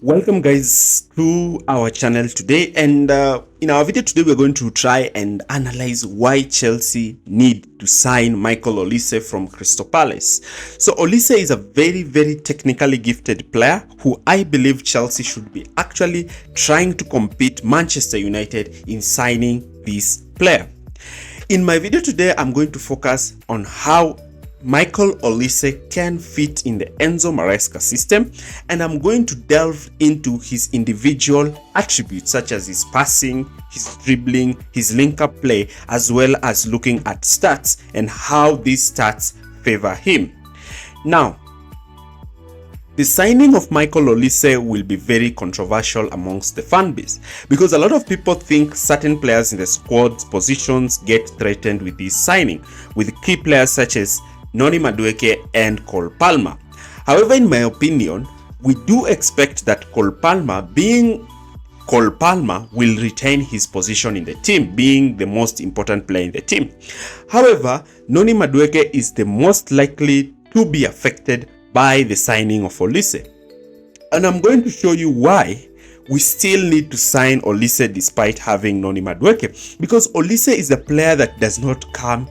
Welcome guys to our channel today, and in our video today we're going to try and analyze why Chelsea need to sign Michael Olise from Crystal Palace. So Olise is a very technically gifted player who I believe Chelsea should be actually trying to compete Manchester United in signing this player. In my video today I'm going to focus on how Michael Olise can fit in the Enzo Maresca system, and I'm going to delve into his individual attributes such as his passing, his dribbling, his link-up play, as well as looking at stats and how these stats favor him. Now, the signing of Michael Olise will be very controversial amongst the fan base because a lot of people think certain players in the squad's positions get threatened with this signing, with key players such as Noni Madueke and Cole Palmer. However, in my opinion, we do expect that Cole Palmer, being Cole Palmer, will retain his position in the team, being the most important player in the team. However, Noni Madueke is the most likely to be affected by the signing of Olise. And I'm going to show you why we still need to sign Olise despite having Noni Madueke, because Olise is a player that does not come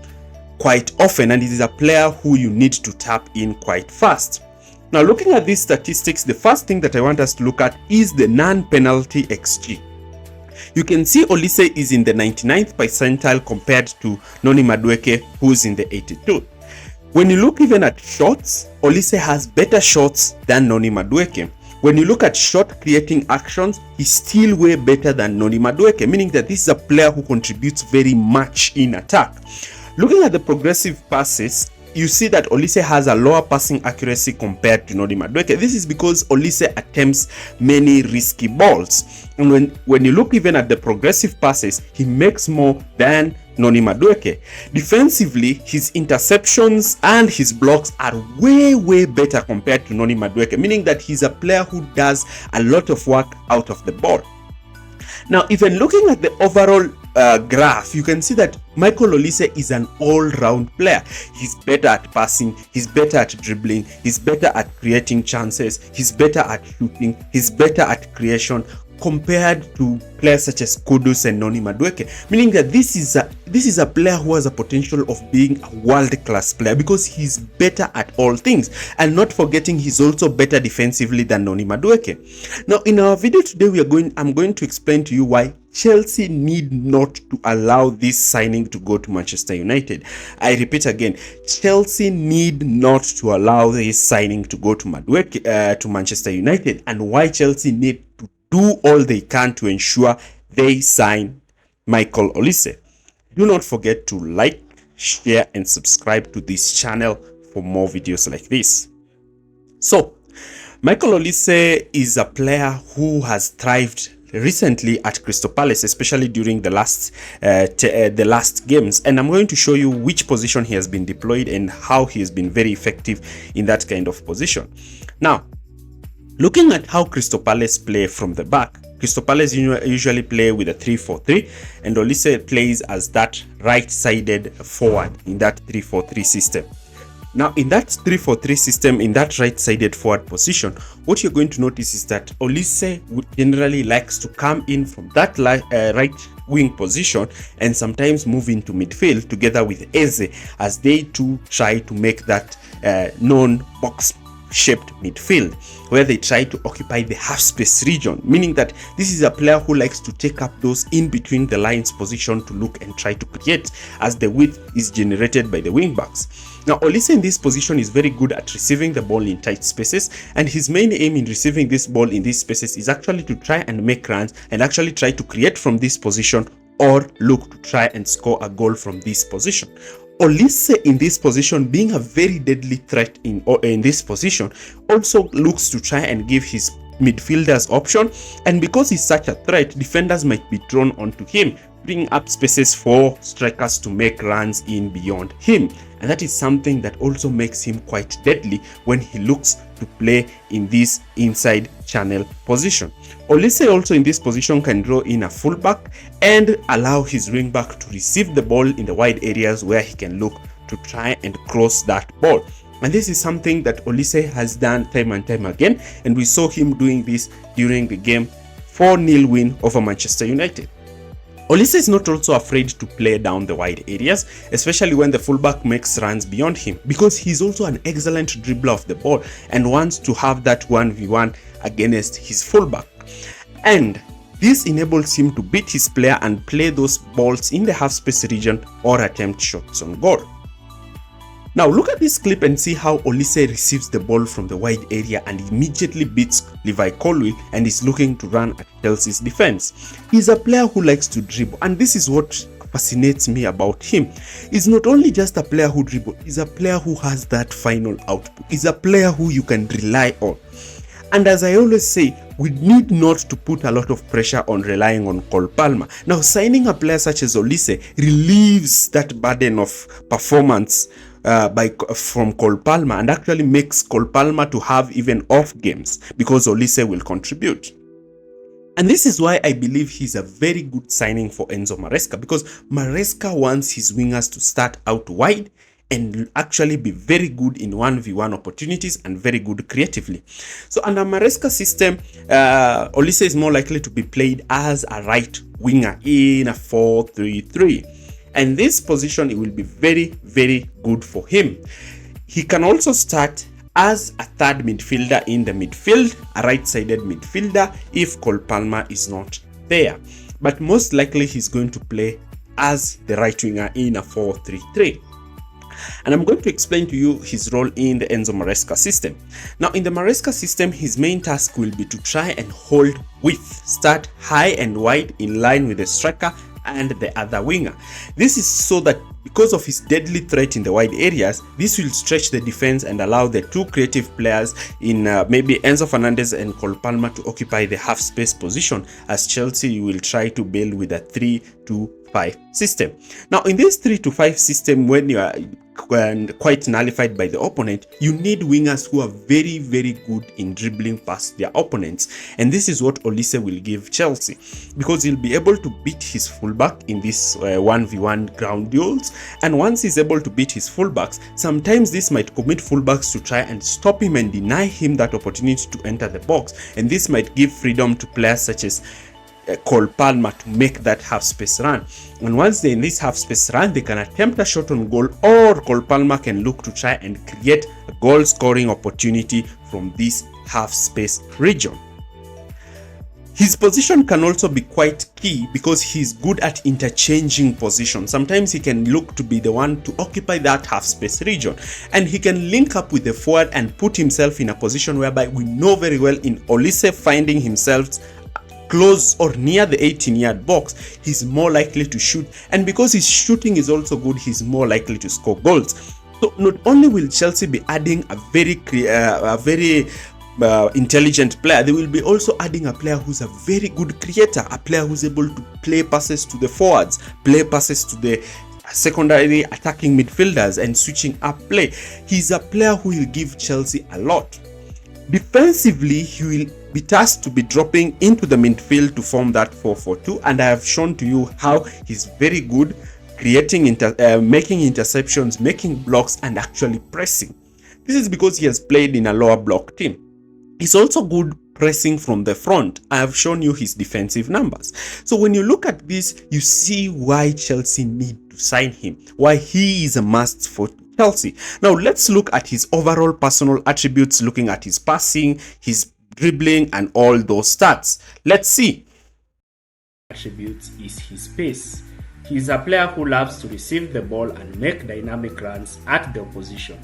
quite often, and it is a player who you need to tap in quite fast. Now, looking at these statistics, the first thing that I want us to look at is the non-penalty XG. You can see Olise is in the 99th percentile compared to Noni Madueke, who's in the 82th. When you look even at shots, Olise has better shots than Noni Madueke. When you look at shot creating actions, he's still way better than Noni Madueke, meaning that this is a player who contributes very much in attack. Looking at the progressive passes, you see that Olise has a lower passing accuracy compared to Noni Madueke. This is because Olise attempts many risky balls. And when you look even at the progressive passes, he makes more than Noni Madueke. Defensively, his interceptions and his blocks are way better compared to Noni Madueke, meaning that he's a player who does a lot of work out of the ball. Now, even looking at the overall graph, you can see that Michael Olise is an all-round player. He's better at passing, he's better at dribbling, he's better at creating chances, he's better at shooting, he's better at creation compared to players such as Kudus and Noni Madueke, meaning that this is a player who has a potential of being a world-class player because he's better at all things, and not forgetting he's also better defensively than Noni Madueke. Now, in our video today, I'm going to explain to you why Chelsea need not to allow this signing to go to Manchester United. I repeat again, Chelsea need not to allow this signing to go to to Manchester United, and why Chelsea need to do all they can to ensure they sign Michael Olise. Do not forget to like, share, and subscribe to this channel for more videos like this. So, Michael Olise is a player who has thrived recently at Crystal Palace, especially during the last games, and I'm going to show you which position he has been deployed and how he has been very effective in that kind of position. Now, looking at how Crystal Palace play from the back, Crystal Palace usually play with a 3-4-3, and Olise plays as that right-sided forward in that 3-4-3 system. Now, in that 3-4-3 system, in that right-sided forward position, what you're going to notice is that Olise generally likes to come in from that right wing position and sometimes move into midfield together with Eze, as they too try to make that non-box shaped midfield, where they try to occupy the half space region, meaning that this is a player who likes to take up those in between the lines position to look and try to create, as the width is generated by the wing backs. Now, Olise in this position is very good at receiving the ball in tight spaces, and his main aim in receiving this ball in these spaces is actually to try and make runs and actually try to create from this position, or look to try and score a goal from this position. Olise in this position, being a very deadly threat in this position, also looks to try and give his midfielders option, and because he's such a threat, defenders might be drawn onto him, bringing up spaces for strikers to make runs in beyond him, and that is something that also makes him quite deadly when he looks to play in this inside channel position. Olise also in this position can draw in a fullback and allow his wingback to receive the ball in the wide areas where he can look to try and cross that ball. And this is something that Olise has done time and time again, and we saw him doing this during the game 4-0 win over Manchester United. Olise is not also afraid to play down the wide areas, especially when the fullback makes runs beyond him, because he's also an excellent dribbler of the ball and wants to have that 1v1 against his fullback. And this enables him to beat his player and play those balls in the half space region or attempt shots on goal. Now look at this clip and see how Olise receives the ball from the wide area and immediately beats Levi Colwill and is looking to run at Chelsea's defense. He's a player who likes to dribble, and this is what fascinates me about him. He's not only just a player who dribbles, he's a player who has that final output. He's a player who you can rely on. And as I always say, we need not to put a lot of pressure on relying on Cole Palmer. Now, signing a player such as Olise relieves that burden of performance from Cole Palmer, and actually makes Cole Palmer to have even off games because Olise will contribute. And this is why I believe he's a very good signing for Enzo Maresca, because Maresca wants his wingers to start out wide and actually be very good in 1v1 opportunities and very good creatively. So under Maresca system, Olise is more likely to be played as a right winger in a 4-3-3. And this position, it will be very, very good for him. He can also start as a third midfielder in the midfield, a right-sided midfielder, if Cole Palmer is not there. But most likely he's going to play as the right winger in a 4-3-3. And I'm going to explain to you his role in the Enzo Maresca system. Now, in the Maresca system, his main task will be to try and hold width, start high and wide in line with the striker and the other winger. This is so that because of his deadly threat in the wide areas, this will stretch the defense and allow the two creative players in maybe Enzo Fernandez and Cole Palmer to occupy the half space position, as Chelsea will try to build with a 3-2-5 system. Now, in this 3-2-5 system, when you are quite nullified by the opponent, you need wingers who are very, very good in dribbling past their opponents, and this is what Olise will give Chelsea, because he'll be able to beat his fullback in this 1v1 ground duels. And once he's able to beat his fullbacks, sometimes this might commit fullbacks to try and stop him and deny him that opportunity to enter the box, and this might give freedom to players such as Cole Palmer to make that half space run. And once they're in this half space run, they can attempt a shot on goal, or Cole Palmer can look to try and create a goal scoring opportunity from this half space region. His position can also be quite key because he's good at interchanging positions. Sometimes he can look to be the one to occupy that half space region, and he can link up with the forward and put himself in a position whereby we know very well in Olise finding himself close or near the 18-yard box, he's more likely to shoot, and because his shooting is also good, he's more likely to score goals. So not only will Chelsea be adding a very intelligent player, they will be also adding a player who's a very good creator, a player who's able to play passes to the forwards, play passes to the secondary attacking midfielders, and switching up play. He's a player who will give Chelsea a lot. Defensively, he will be tasked to be dropping into the midfield to form that 4-4-2, and I have shown to you how he's very good creating making interceptions, making blocks, and actually pressing. This is because he has played in a lower block team. He's also good pressing from the front. I have shown you his defensive numbers. So when you look at this, you see why Chelsea need to sign him, why he is a must for Chelsea. Now let's look at his overall personal attributes, looking at his passing, his dribbling, and all those stats. Let's see. Attributes is his pace. He is a player who loves to receive the ball and make dynamic runs at the opposition.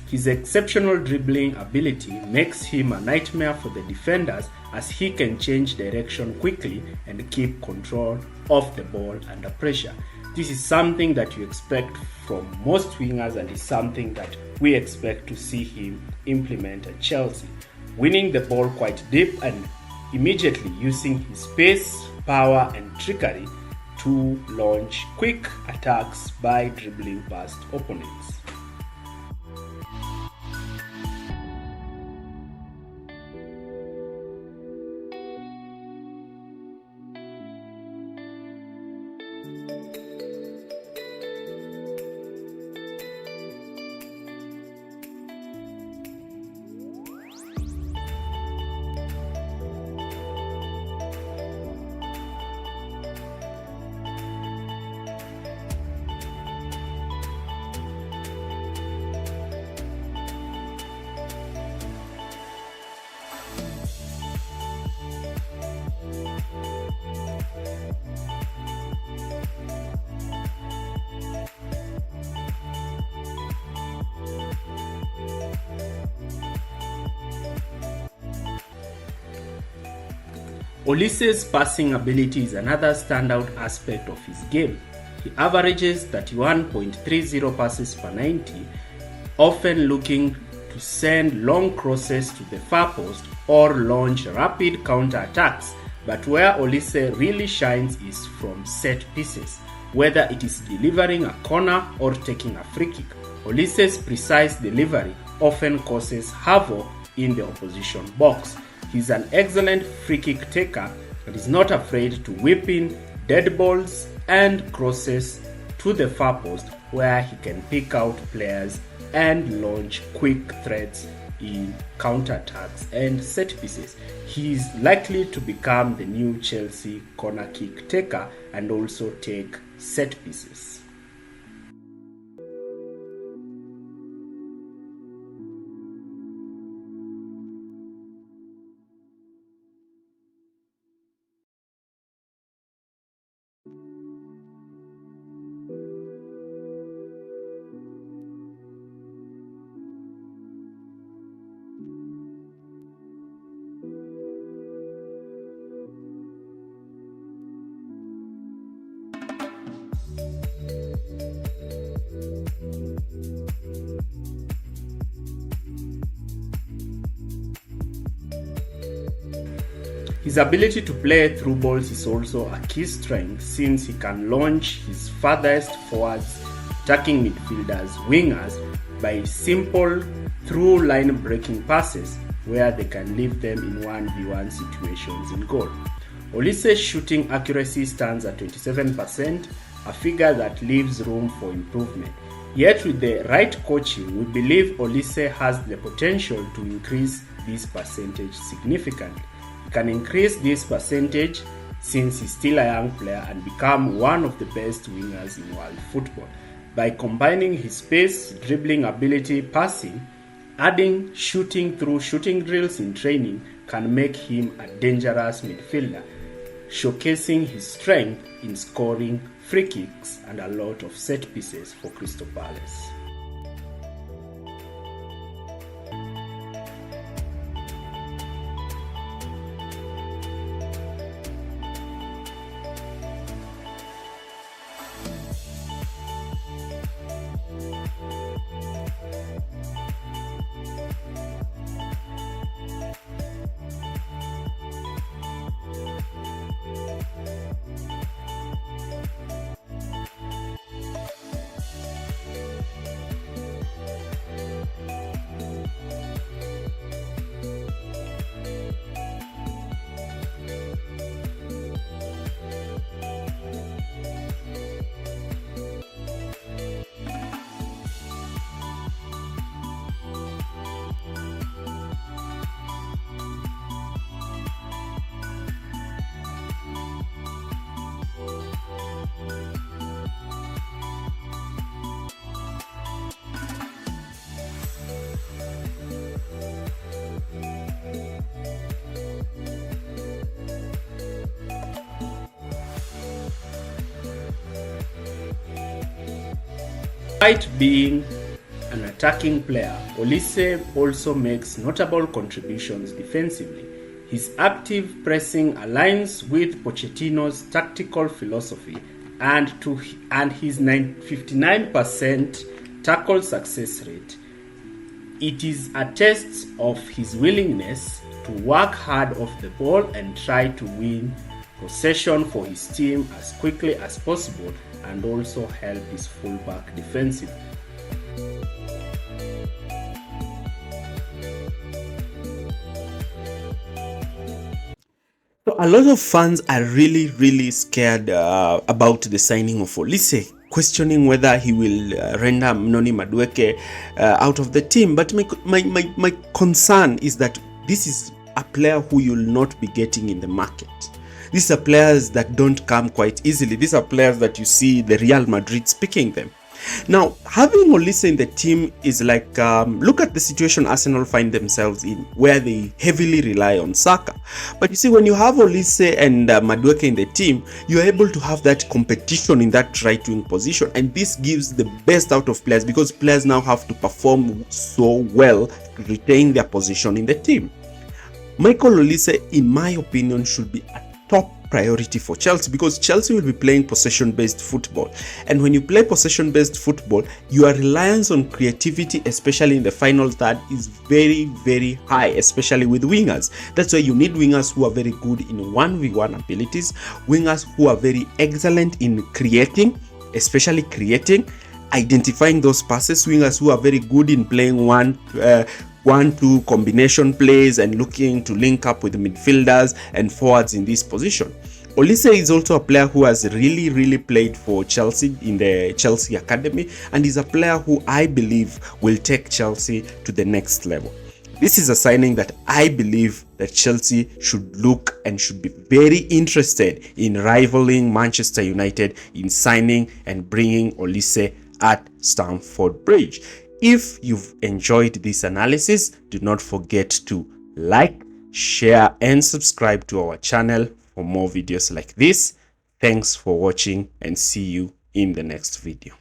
His exceptional dribbling ability makes him a nightmare for the defenders, as he can change direction quickly and keep control of the ball under pressure. This is something that you expect from most wingers, and is something that we expect to see him implement at Chelsea. Winning the ball quite deep and immediately using his pace, power, and trickery to launch quick attacks by dribbling past opponents. Olise's passing ability is another standout aspect of his game. He averages 31.30 passes per 90, often looking to send long crosses to the far post or launch rapid counter-attacks. But where Olise really shines is from set pieces, whether it is delivering a corner or taking a free kick. Olise's precise delivery often causes havoc in the opposition box. He's an excellent free kick taker and is not afraid to whip in dead balls and crosses to the far post, where he can pick out players and launch quick threats in counterattacks and set pieces. He is likely to become the new Chelsea corner kick taker and also take set pieces. His ability to play through balls is also a key strength, since he can launch his farthest forwards, attacking midfielders, wingers by simple through line breaking passes where they can leave them in 1v1 situations in goal. Olise's shooting accuracy stands at 27%, a figure that leaves room for improvement. Yet with the right coaching, we believe Olise has the potential to increase this percentage significantly. Can increase this percentage since he's still a young player and become one of the best wingers in world football. By combining his pace, dribbling ability, passing, adding shooting through shooting drills in training can make him a dangerous midfielder, showcasing his strength in scoring free kicks and a lot of set pieces for Crystal Palace. Despite being an attacking player, Olise also makes notable contributions defensively. His active pressing aligns with Pochettino's tactical philosophy, and his 59% tackle success rate. It is a test of his willingness to work hard off the ball and try to win possession for his team as quickly as possible, and also help his fullback defensively. So a lot of fans are really scared about the signing of Olise, questioning whether he will render Noni Madueke out of the team. But my concern is that this is a player who you'll not be getting in the market. These are players that don't come quite easily. These are players that you see the Real Madrid picking them. Now, having Olise in the team is like, look at the situation Arsenal find themselves in, where they heavily rely on Saka. But you see, when you have Olise and Madueke in the team, you're able to have that competition in that right wing position. And this gives the best out of players, because players now have to perform so well to retain their position in the team. Michael Olise, in my opinion, should be a top priority for Chelsea, because Chelsea will be playing possession-based football, and when you play possession-based football, your reliance on creativity, especially in the final third, is very, very high, especially with wingers. That's why you need wingers who are very good in 1v1 abilities, wingers who are very excellent in creating, especially creating, identifying those passes, wingers who are very good in playing 1-2 combination plays and looking to link up with midfielders and forwards in this position. Olise is also a player who has really played for Chelsea in the Chelsea Academy, and is a player who I believe will take Chelsea to the next level. This is a signing that I believe that Chelsea should look and should be very interested in rivaling Manchester United in signing and bringing Olise at Stamford Bridge. If you've enjoyed this analysis, do not forget to like, share, and subscribe to our channel for more videos like this. Thanks for watching, and see you in the next video.